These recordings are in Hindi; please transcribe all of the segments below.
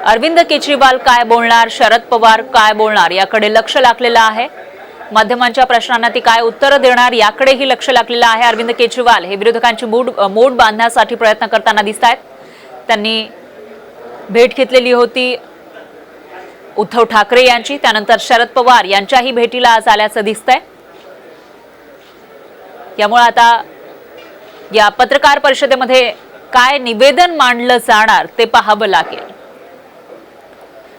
अरविंद केजरीवाल काय बोलणार, शरद पवार काय बोलणार याकडे लक्ष लागलेलं आहे। माध्यमांच्या प्रश्नांना ती काय उत्तर देणार याकडेही लक्ष लागलेलं आहे। अरविंद केजरीवाल हे विरोधकांची मोड बांधण्यासाठी प्रयत्न करताना दिसतात। त्यांनी भेट घेतलेली होती उद्धव ठाकरे यांची, त्यानंतर शरद पवार यांच्याही भेटीला आज आल्याचं दिसतंय। यामुळे आता या पत्रकार परिषदेमध्ये काय निवेदन मांडलं जाणार ते पाहावं लागेल।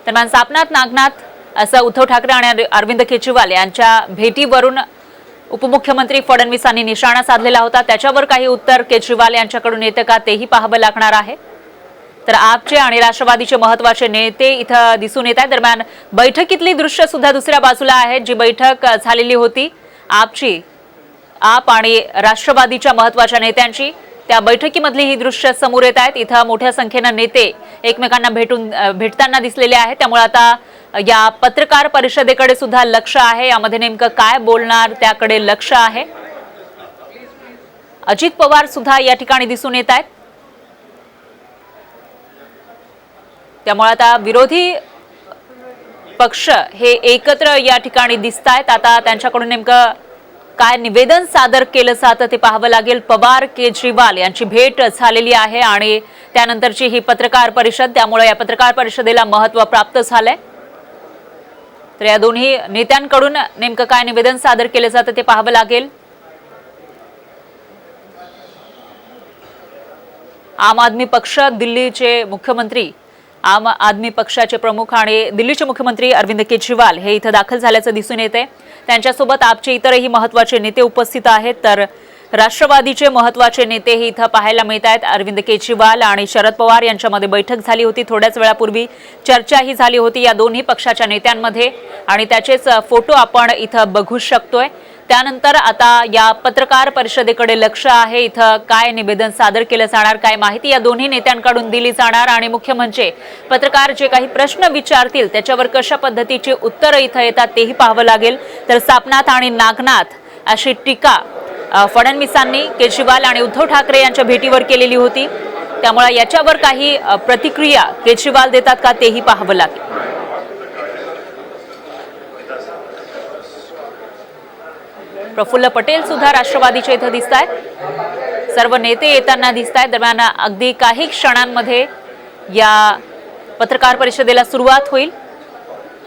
दरम्यान सापनाथ नागनाथ असं उद्धव ठाकरे आणि अरविंद केजरीवाल यांच्या भेटीवरून उपमुख्यमंत्री फडणवीसांनी निशाणा साधलेला होता। त्याच्यावर काही उत्तर केजरीवाल यांच्याकडून येतं का तेही पाहावं लागणार आहे। तर आपचे आणि राष्ट्रवादीचे महत्त्वाचे नेते इथं दिसून येत आहेत। दरम्यान बैठकीतली दृश्य सुद्धा दुसऱ्या बाजूला आहेत। जी बैठक झालेली होती आप आणि राष्ट्रवादीच्या महत्त्वाच्या नेत्यांची, त्या बैठकीमधली ही दृश्य समोर येत आहेत। इथं मोठ्या संख्येनं नेते एकमेकांना भेटताना दिसलेले आहेत। त्यामुळे आता या पत्रकार परिषदेकडे सुद्धा लक्ष आहे। यामध्ये नेमकं काय बोलणार त्याकडे लक्ष आहे। अजित पवार सुद्धा या ठिकाणी दिसून येत आहेत। त्यामुळे आता विरोधी पक्ष हे एकत्र या ठिकाणी दिसत आहेत। आता त्यांच्याकडून नेमकं काय निवेदन सादर केलं जातं ते पाहावं लागेल। पवार केजरीवाल यांची भेट झालेली आहे आणि त्यानंतरची ही पत्रकार परिषद, त्यामुळे या पत्रकार परिषदेला महत्त्व प्राप्त झालंय। तर या दोन्ही नेत्यांकडून नेमकं काय निवेदन सादर केलं जातं ते पाहावं लागेल। आम आदमी पक्ष दिल्लीचे मुख्यमंत्री, आम आदमी पक्षाचे प्रमुख आणि दिल्लीचे मुख्यमंत्री अरविंद केजरीवाल हे इथं दाखल झाल्याचं दिसून येते। त्यांच्यासोबत आपचे इतरही महत्त्वाचे नेते उपस्थित आहेत। तर राष्ट्रवादीचे महत्त्वाचे नेतेही इथं पाहायला मिळत आहेत। अरविंद केजरीवाल आणि शरद पवार यांच्यामध्ये बैठक झाली होती। थोड्याच वेळापूर्वी चर्चाही झाली होती या दोन्ही पक्षाच्या नेत्यांमध्ये आणि त्याचेच फोटो आपण इथं बघू शकतोय। त्यानंतर आता या पत्रकार परिषदेकडे लक्ष आहे। इथं काय निवेदन सादर केलं जाणार, काय माहिती या दोन्ही नेत्यांकडून दिली जाणार आणि मुख्य म्हणजे पत्रकार जे काही प्रश्न विचारतील त्याच्यावर कशा पद्धतीची उत्तरं इथं येतात तेही पाहावं लागेल। तर सापनाथ आणि नागनाथ अशी टीका फडणवीसांनी केजरीवाल आणि उद्धव ठाकरे यांच्या भेटीवर केलेली होती। त्यामुळे याच्यावर काही प्रतिक्रिया केजरीवाल देतात का तेही पाहावं लागेल। प्रफुल्ल पटेल सुद्धा राष्ट्रवादीचे इथं दिसत आहेत। सर्व नेते येताना दिसत आहेत। दरम्यान अगदी काही क्षणांमध्ये या पत्रकार परिषदेला सुरुवात होईल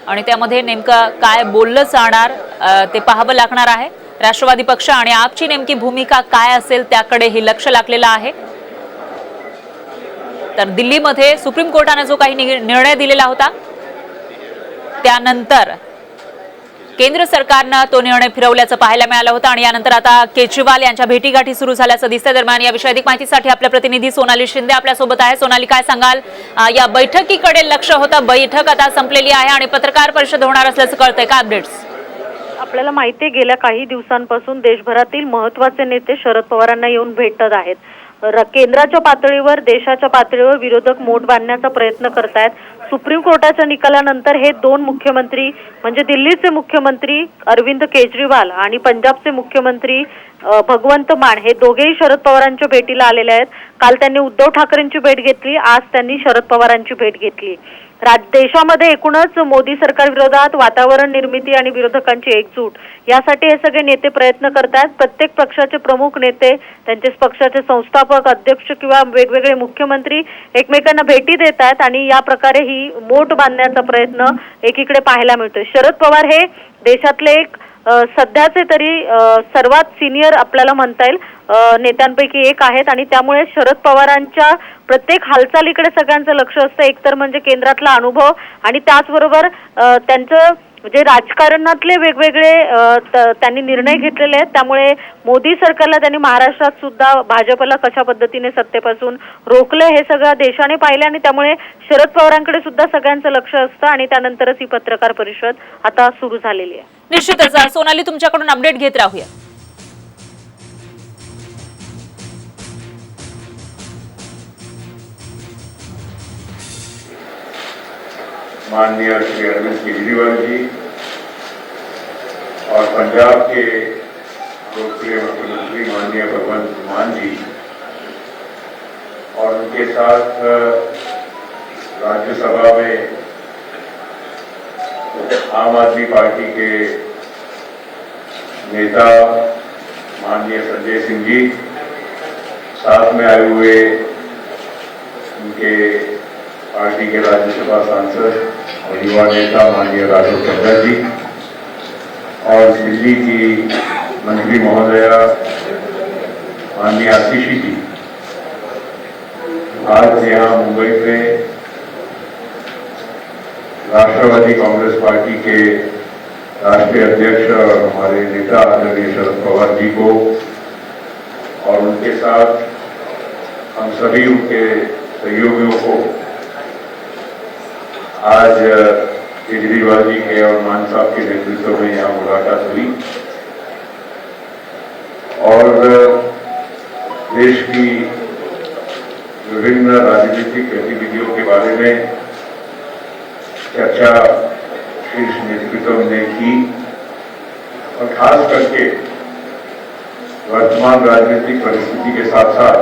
आणि त्यामध्ये नेमकं काय बोललं जाणार ते पाहावं लागणार आहे। राष्ट्रवादी पक्ष आणि आपची नेमकी भूमिका काय असेल त्याकडेही लक्ष लागलेलं आहे। तर दिल्लीमध्ये सुप्रीम कोर्टाने जो काही निर्णय दिलेला होता त्यानंतर केंद्र सरकारनं तो निर्णय फिरवल्याचं पाहायला मिळालं होतं आणि यानंतर आता केजरीवाल यांच्या भेटीगाठी सुरू झाल्याचं दिसतंय। दरम्यान याविषयी अधिक माहितीसाठी आपल्या प्रतिनिधी सोनाली शिंदे आपल्यासोबत आहे। सोनाली, काय सांगाल, या बैठकीकडे लक्ष होतं, बैठक आता संपलेली आहे आणि पत्रकार परिषद होणार असल्याचं कळतंय का? अपडेट्स आपल्याला माहिती आहे, गेल्या काही दिवसांपासून देशभरातील महत्त्वाचे नेते शरद पवारांना येऊन भेटत आहेत। केंद्राच्या पातळीवर, देशाच्या पातळीवर विरोधक मोठ बांधण्याचा प्रयत्न करतायत। सुप्रीम कोर्टाच्या निकालानंतर हे दोन मुख्यमंत्री म्हणजे दिल्लीचे मुख्यमंत्री अरविंद केजरीवाल आणि पंजाबचे मुख्यमंत्री भगवंत मान हे दोघेही शरद पवारांच्या भेटीला आलेले आहेत। काल त्यांनी उद्धव ठाकरेंची भेट घेतली, आज त्यांनी शरद पवारांची भेट घेतली। देशामध्ये एकूणच मोदी सरकार विरोधात वातावरण निर्मिती आणि विरोधकांची एकजूट यासाठी हे सगळे नेते प्रयत्न करतात। प्रत्येक पक्षाचे प्रमुख नेते, त्यांचे पक्षाचे संस्थापक, अध्यक्ष किंवा वेगवेगळे मुख्यमंत्री एकमेकांना भेटी देतात आणि या प्रकारे ही मोठ बांधण्याचा प्रयत्न एकीकडे पाहायला मिळतोय। शरद पवार हे देशातले एक सध्याचे तरी सर्वात सिनियर आपल्याला म्हणता येईल नेत्यांपैकी एक आहेत आणि त्यामुळे शरद पवारांच्या प्रत्येक हालचालीकडे सगळ्यांचं लक्ष असतं। एकतर म्हणजे केंद्रातला अनुभव आणि त्याचबरोबर त्यांचं जे राजकारणातले वेगवेगळे त्यांनी निर्णय घेतलेले आहेत। त्यामुळे मोदी सरकारला त्यांनी महाराष्ट्रात सुद्धा भाजपला कशा पद्धतीने सत्तेपासून रोखलं हे सगळं देशाने पाहिलं आणि त्यामुळे शरद पवारांकडे सुद्धा सगळ्यांचं लक्ष असतं आणि त्यानंतरच ही पत्रकार परिषद आता सुरू झालेली आहे। निश्चितच सोनाली, तुमच्याकडून अपडेट घेत राहूया। माननीय श्री अरविंद केजरीवाल जी और पंजाब के लोकप्रिय मुख्यमंत्री माननीय भगवंत मान जी और उनके साथ राज्यसभा में आम आदमी पार्टी के नेता माननीय संजय सिंह जी, साथ में आए हुए उनके पार्टी के राज्यसभा सांसद और युवा नेता माननीय राघव चड्ढा जी और दिल्ली की मंत्री महोदया माननीय आशीषी जी, आज यहाँ मुंबई में राष्ट्रवादी कांग्रेस पार्टी के राष्ट्रीय अध्यक्ष और हमारे नेता आदरणीय शरद पवार जी को और उनके साथ हम सभी उनके सहयोगियों को आज केजरीवाल जी के और मान साहब के नेतृत्व में यहाँ मुलाकात हुई और देश की विभिन्न राजनीतिक गतिविधियों के बारे में चर्चा शीर्ष नेतृत्व ने की और खास करके वर्तमान राजनीतिक परिस्थिति के साथ साथ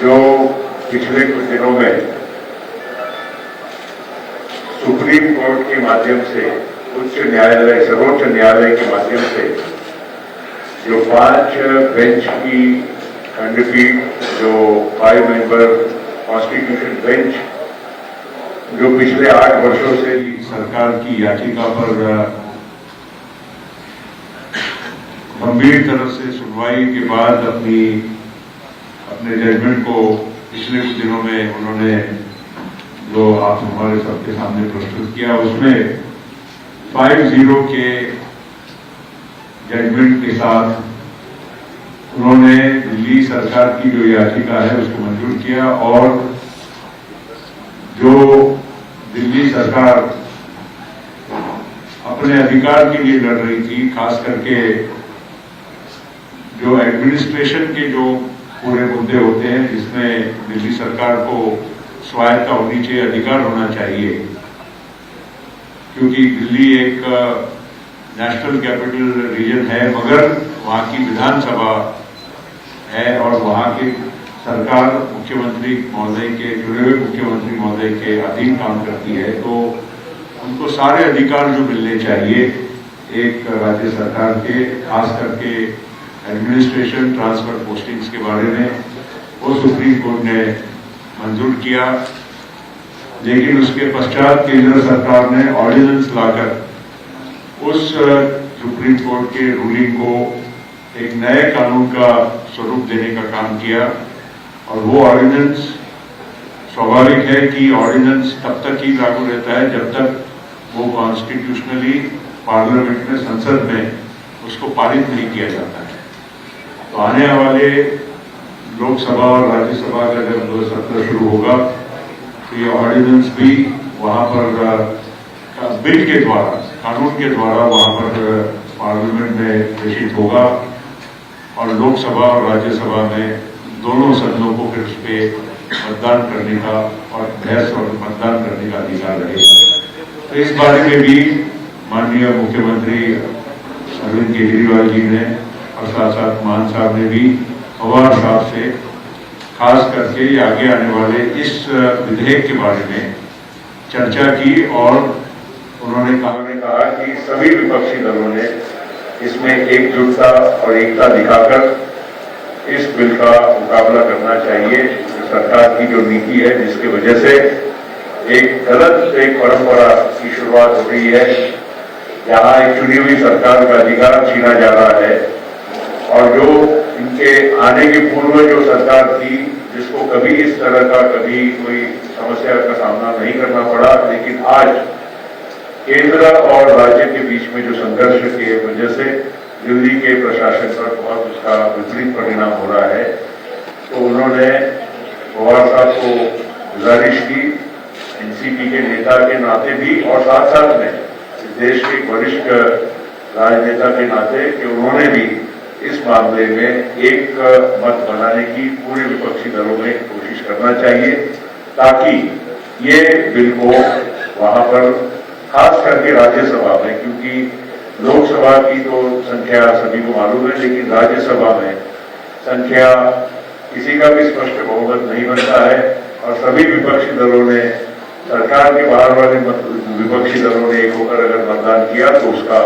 जो पिछले कुछ दिनों में सुप्रीम कोर्ट के माध्यम से उच्च न्यायालय, सर्वोच्च न्यायालय के माध्यम से जो 5 बेंच की खंडपीठ, जो 5 मेंबर कॉन्स्टिट्यूशन बेंच जो पिछले 8 वर्षों से सरकार की याचिका पर गंभीर तरह से सुनवाई के बाद अपने जजमेंट को पिछले कुछ दिनों में उन्होंने जो आप हमारे सबके सामने प्रस्तुत किया, उसमें 5-0 के जजमेंट के साथ उन्होंने दिल्ली सरकार की जो याचिका है उसको मंजूर किया और जो दिल्ली सरकार अपने अधिकार के लिए लड़ रही थी, खास करके जो एडमिनिस्ट्रेशन के जो पूरे मुद्दे होते हैं जिसमें दिल्ली सरकार को स्वायत्ता होनी चाहिए, अधिकार होना चाहिए, क्योंकि दिल्ली एक नेशनल कैपिटल रीजन है मगर वहाँ की विधानसभा है और वहाँ की सरकार मुख्यमंत्री महोदय के, चुने हुए मुख्यमंत्री महोदय के अधीन काम करती है, तो उनको सारे अधिकार जो मिलने चाहिए एक राज्य सरकार के, खास करके एडमिनिस्ट्रेशन ट्रांसफर पोस्टिंग्स के बारे में, वो सुप्रीम कोर्ट ने मंजूर किया। लेकिन उसके पश्चात केंद्र सरकार ने ऑर्डिनेंस लाकर उस सुप्रीम कोर्ट के रूलिंग को एक नए कानून का स्वरूप देने का काम किया और वो ऑर्डिनेंस, स्वाभाविक है कि ऑर्डिनेंस तब तक ही लागू रहता है जब तक वो कॉन्स्टिट्यूशनली पार्लियामेंट में, संसद में उसको पारित नहीं किया जाता है। तो आने वाले लोकसभा और राज्यसभा का जब सत्र शुरू होगा तो ये ऑर्डिनेंस भी वहाँ पर बिल के द्वारा, कानून के द्वारा वहाँ पर पार्लियामेंट में प्रेषित होगा और लोकसभा और राज्यसभा में दोनों सदनों को फिर उस पर मतदान करने का और बहस और मतदान करने का अधिकार रहेगा। तो इस बारे में भी माननीय मुख्यमंत्री अरविंद केजरीवाल जी ने और साथ साथ मान साहब ने भी पवार साहब से खास करके आगे आने वाले इस विधेयक के बारे में चर्चा की और उन्होंने कहा कि सभी विपक्षी दलों ने इसमें एकजुटता और एकता दिखाकर इस बिल का मुकाबला करना चाहिए। जो सरकार की जो नीति है जिसकी वजह से एक गलत परंपरा की शुरुआत हो रही है, जहां एक चुनी हुई सरकार का अधिकार छीना जा रहा है और जो इनके आने के पूर्व जो सरकार थी जिसको कभी इस तरह का कभी कोई समस्या का सामना नहीं करना पड़ा, लेकिन आज केंद्र और राज्य के बीच में जो संघर्ष की वजह से दिल्ली के प्रशासन पर बहुत उसका विपरीत परिणाम हो रहा है, तो उन्होंने पवार साहब को गुजारिश की एनसीपी के नेता के नाते भी और साथ साथ में इस देश के वरिष्ठ राजनेता के नाते कि उन्होंने भी इस मामले में एक मत बनाने की पूरे विपक्षी दलों में कोशिश करना चाहिए ताकि ये बिल को वहां पर खास करके राज्यसभा में, क्योंकि लोकसभा की तो संख्या सभी को मालूम है लेकिन राज्यसभा में संख्या किसी का भी स्पष्ट बहुमत नहीं बनता है और सभी विपक्षी दलों ने, सरकार के बाहर वाले विपक्षी दलों ने एक होकर अगर मतदान किया तो उसका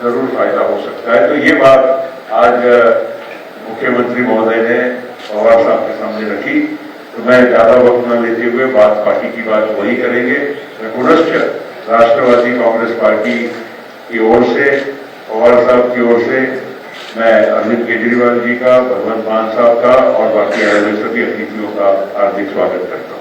जरूर फायदा हो सकता है। तो ये बात आज मुख्यमंत्री महोदय ने पवार साहब के सामने रखी। तो मैं ज्यादा वक्त न लेते हुए बात पार्टी की बात वही करेंगे। मैं पुनश्च राष्ट्रवादी कांग्रेस पार्टी की ओर से, पवार साहब की ओर से मैं अरविंद केजरीवाल जी का, भगवंत मान साहब का और बाकी आए हुए सभी अतिथियों का हार्दिक स्वागत करता हूँ।